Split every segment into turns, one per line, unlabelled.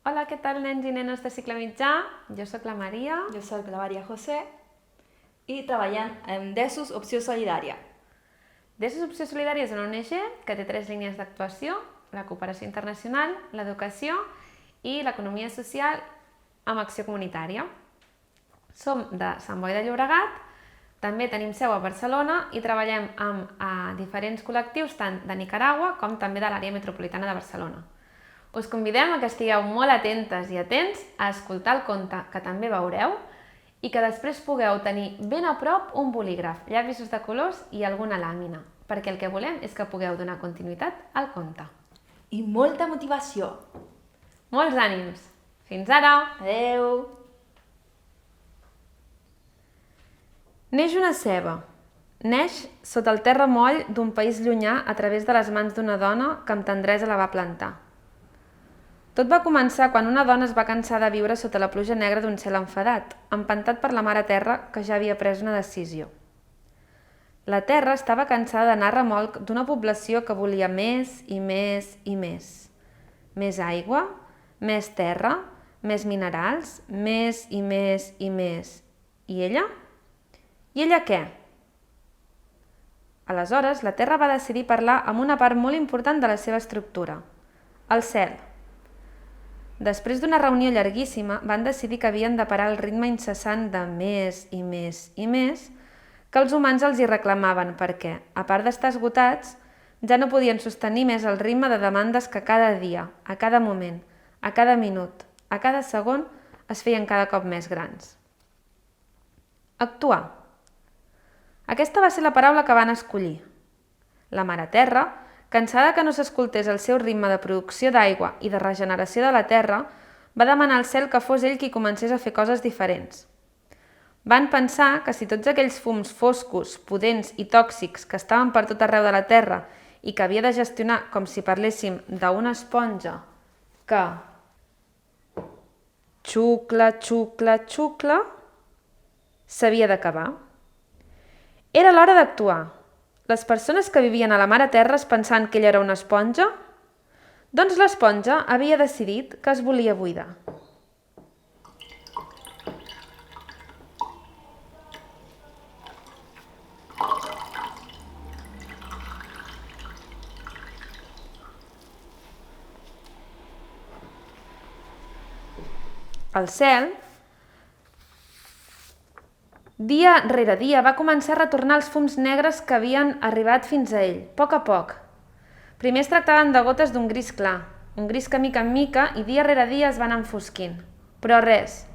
Hola, què tal, nens i nenes de cicle mitjà? Jo sóc la Maria.
Jo soc la Maria José i treballem en DESUS Opció Solidària.
DESUS Opció Solidària és una ONG que té 3 línies d'actuació: la cooperació internacional, l'educació i l'economia social amb acció comunitària. Som de Sant Boi de Llobregat, també tenim seu a Barcelona i treballem amb diferents col·lectius tant de Nicaragua com també de l'àrea metropolitana de Barcelona. Us convidem a que estigueu molt atentes i atents a escoltar el conte que també veureu i que després pugueu tenir ben a prop un bolígraf, llapisos de colors i alguna làmina, perquè el que volem és que pugueu donar continuïtat al conte.
I molta motivació.
Molts ànims! Fins ara!
Adeu!
Neix una ceba. Neix sota el terra moll d'un país llunyà a través de les mans d'una dona que amb tendresa la va plantar. Tot va començar quan una dona es va cansar de viure sota la pluja negra d'un cel enfadat, empantat per la mare terra que ja havia pres una decisió. La terra estava cansada d'anar a remolc d'una població que volia més i més i més. Més aigua, més terra, més minerals, més i més i més. I ella? I ella què? Aleshores, la terra va decidir parlar amb una part molt important de la seva estructura, el cel. Després d'una reunió llarguíssima, van decidir que havien de parar el ritme incessant de més i més i més que els humans els hi reclamaven perquè, a part d'estar esgotats, ja no podien sostenir més el ritme de demandes que cada dia, a cada moment, a cada minut, a cada segon, es feien cada cop més grans. Actuar. Aquesta va ser la paraula que van escollir. La Mare Terra, cansada que no s'escoltés el seu ritme de producció d'aigua i de regeneració de la terra, va demanar al cel que fos ell qui comencés a fer coses diferents. Van pensar que si tots aquells fums foscos, pudents i tòxics que estaven per tot arreu de la terra i que havia de gestionar com si parléssim d'una esponja que xucla, xucla, xucla, s'havia d'acabar. Era l'hora d'actuar. Les persones que vivien a la Mare Terra es pensant que ella era una esponja? Doncs l'esponja havia decidit que es volia buidar. El cel, dia rere dia, va començar a retornar els fums negres que havien arribat fins a ell, a poc. Primer es tractaven de gotes d'un gris clar, un gris que mica en mica i dia rere dia es van enfosquint. Però res,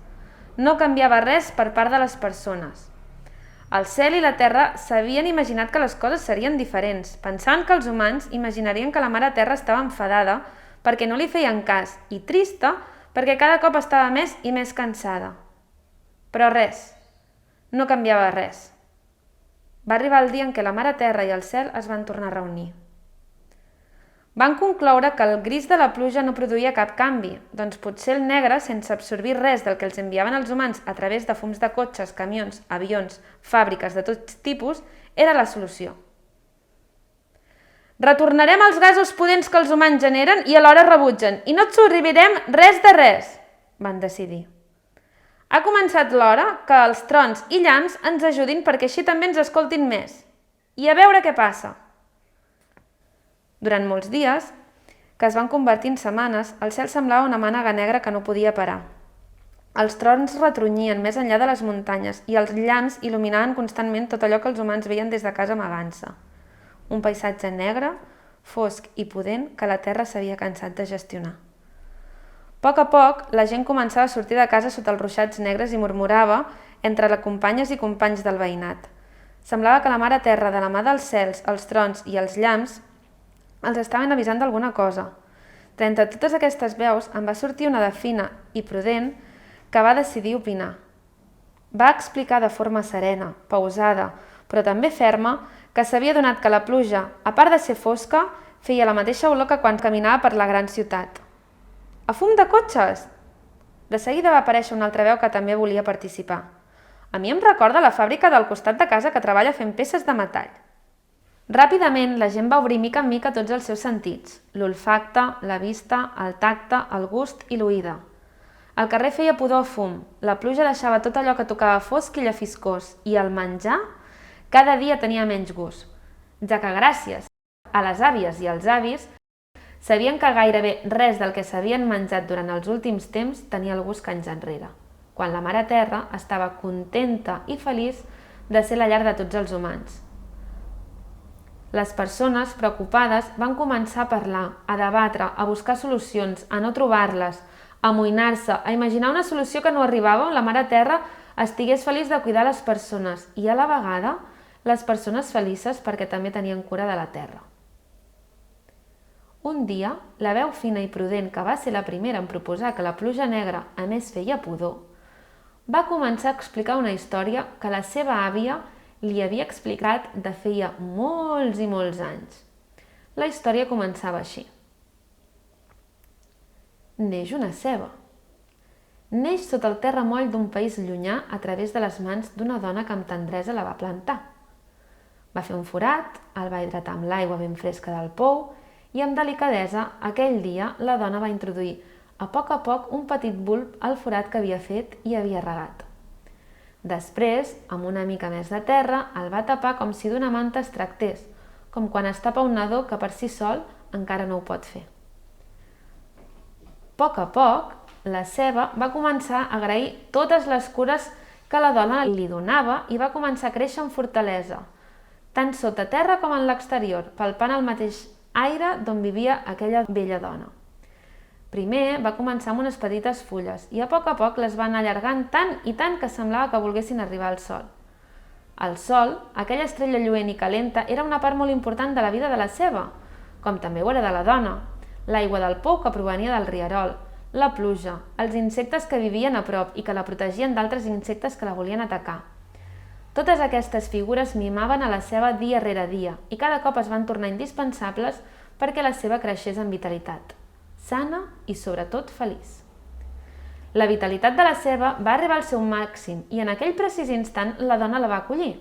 no canviava res per part de les persones. El cel i la terra s'havien imaginat que les coses serien diferents, pensant que els humans imaginarien que la Mare Terra estava enfadada perquè no li feien cas i trista perquè cada cop estava més i més cansada. Però res. No canviava res. Va arribar el dia en què la Mare Terra i el cel es van tornar a reunir. Van concloure que el gris de la pluja no produïa cap canvi, doncs potser el negre, sense absorbir res del que els enviaven els humans a través de fums de cotxes, camions, avions, fàbriques de tots tipus, era la solució. Retornarem els gasos pudents que els humans generen i alhora rebutgen, i no et sobrevivirem res de res, van decidir. Ha començat l'hora que els trons i llamps ens ajudin perquè així també ens escoltin més. I a veure què passa. Durant molts dies, que es van convertir en setmanes, el cel semblava una mànega negra que no podia parar. Els trons retrunyien més enllà de les muntanyes i els llamps il·luminaven constantment tot allò que els humans veien des de casa amagant-se. Un paisatge negre, fosc i pudent que la terra s'havia cansat de gestionar. A poc, la gent començava a sortir de casa sota els ruixats negres i murmurava entre les companyes i companys del veïnat. Semblava que la Mare Terra, de la mà dels cels, els trons i els llamps, els estaven avisant d'alguna cosa. D'entre totes aquestes veus en va sortir una de fina i prudent que va decidir opinar. Va explicar de forma serena, pausada, però també ferma, que s'havia donat que la pluja, a part de ser fosca, feia la mateixa olor que quan caminava per la gran ciutat. A fum de cotxes! De seguida va aparèixer una altra veu que també volia participar. A mi em recorda la fàbrica del costat de casa que treballa fent peces de metall. Ràpidament, la gent va obrir mica en mica tots els seus sentits: l'olfacte, la vista, el tacte, el gust i l'oïda. El carrer feia pudor a fum, la pluja deixava tot allò que tocava fosc i llafiscós, i el menjar cada dia tenia menys gust, ja que gràcies a les àvies i als avis sabien que gairebé res del que s'havien menjat durant els últims temps tenia el gust que anys enrere, quan la Mare Terra estava contenta i feliç de ser la llar de tots els humans. Les persones preocupades van començar a parlar, a debatre, a buscar solucions, a no trobar-les, a amoïnar-se, a imaginar una solució que no arribava on la Mare Terra estigués feliç de cuidar les persones i, a la vegada, les persones felices perquè també tenien cura de la Terra. Un dia, la veu fina i prudent, que va ser la primera en proposar que la pluja negra a més feia pudor, va començar a explicar una història que la seva àvia li havia explicat de feia molts i molts anys. La història començava així. Neix una ceba. Neix sota el terramoll d'un país llunyà a través de les mans d'una dona que amb tendresa la va plantar. Va fer un forat, el va hidratar amb l'aigua ben fresca del pou i amb delicadesa aquell dia la dona va introduir a poc un petit bulb al forat que havia fet i havia regat. Després, amb una mica més de terra, el va tapar com si d'una manta es tractés, com quan es tapa un nadó que per si sol encara no ho pot fer. A poc, la ceba va començar a agrair totes les cures que la dona li donava i va començar a créixer amb fortalesa, tant sota terra com en l'exterior, palpant el mateix aire d'on vivia aquella vella dona. Primer va començar amb unes petites fulles i a poc les va anar allargant tant i tant que semblava que volguessin arribar al sol. El sol, aquella estrella lluent i calenta, era una part molt important de la vida de la ceba, com també ho era de la dona. L'aigua del pou que provenia del rierol, la pluja, els insectes que vivien a prop i que la protegien d'altres insectes que la volien atacar. Totes aquestes figures mimaven a la ceba dia rere dia i cada cop es van tornar indispensables perquè la ceba creixés amb vitalitat, sana i sobretot feliç. La vitalitat de la ceba va arribar al seu màxim i en aquell precís instant la dona la va acollir.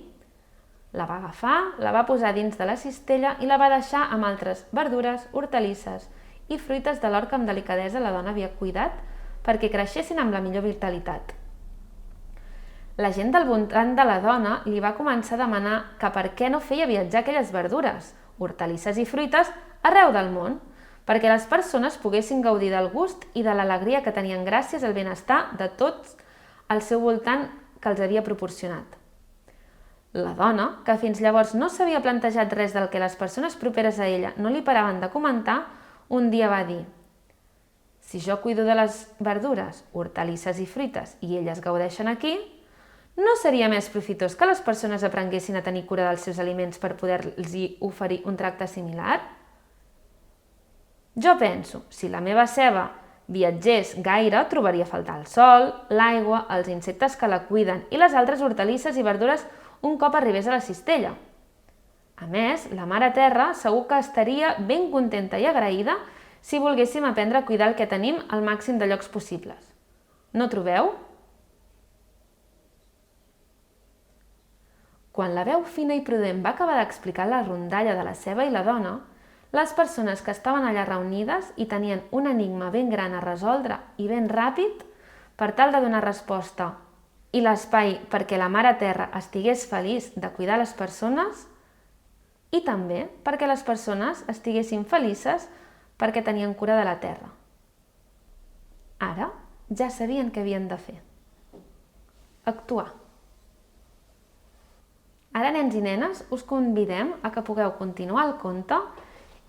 La va agafar, la va posar dins de la cistella i la va deixar amb altres verdures, hortalisses i fruites de l'hort que amb delicadesa la dona havia cuidat perquè creixessin amb la millor vitalitat. La gent del voltant de la dona li va començar a demanar que per què no feia viatjar aquelles verdures, hortalisses i fruites arreu del món, perquè les persones poguessin gaudir del gust i de l'alegria que tenien gràcies al benestar de tots al seu voltant que els havia proporcionat. La dona, que fins llavors no s'havia plantejat res del que les persones properes a ella no li paraven de comentar, un dia va dir: «Si jo cuido de les verdures, hortalisses i fruites i elles gaudeixen aquí, no seria més profitós que les persones aprenguessin a tenir cura dels seus aliments per poder-los oferir un tracte similar? Jo penso, si la meva ceba viatgés gaire, trobaria a faltar el sol, l'aigua, els insectes que la cuiden i les altres hortalisses i verdures un cop arribés a la cistella. A més, la Mare Terra segur que estaria ben contenta i agraïda si volguéssim aprendre a cuidar el que tenim al màxim de llocs possibles. No trobeu? Quan la veu fina i prudent va acabar d'explicar la rondalla de la ceba i la dona, les persones que estaven allà reunides i tenien un enigma ben gran a resoldre i ben ràpid per tal de donar resposta i l'espai perquè la Mare Terra estigués feliç de cuidar les persones i també perquè les persones estiguessin felices perquè tenien cura de la Terra. Ara ja sabien què havien de fer. Actuar. Ara, nens i nenes, us convidem a que pugueu continuar el conte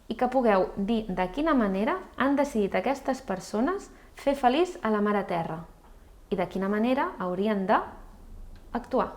i que pugueu dir de quina manera han decidit aquestes persones fer feliç a la Mare Terra i de quina manera haurien d'actuar.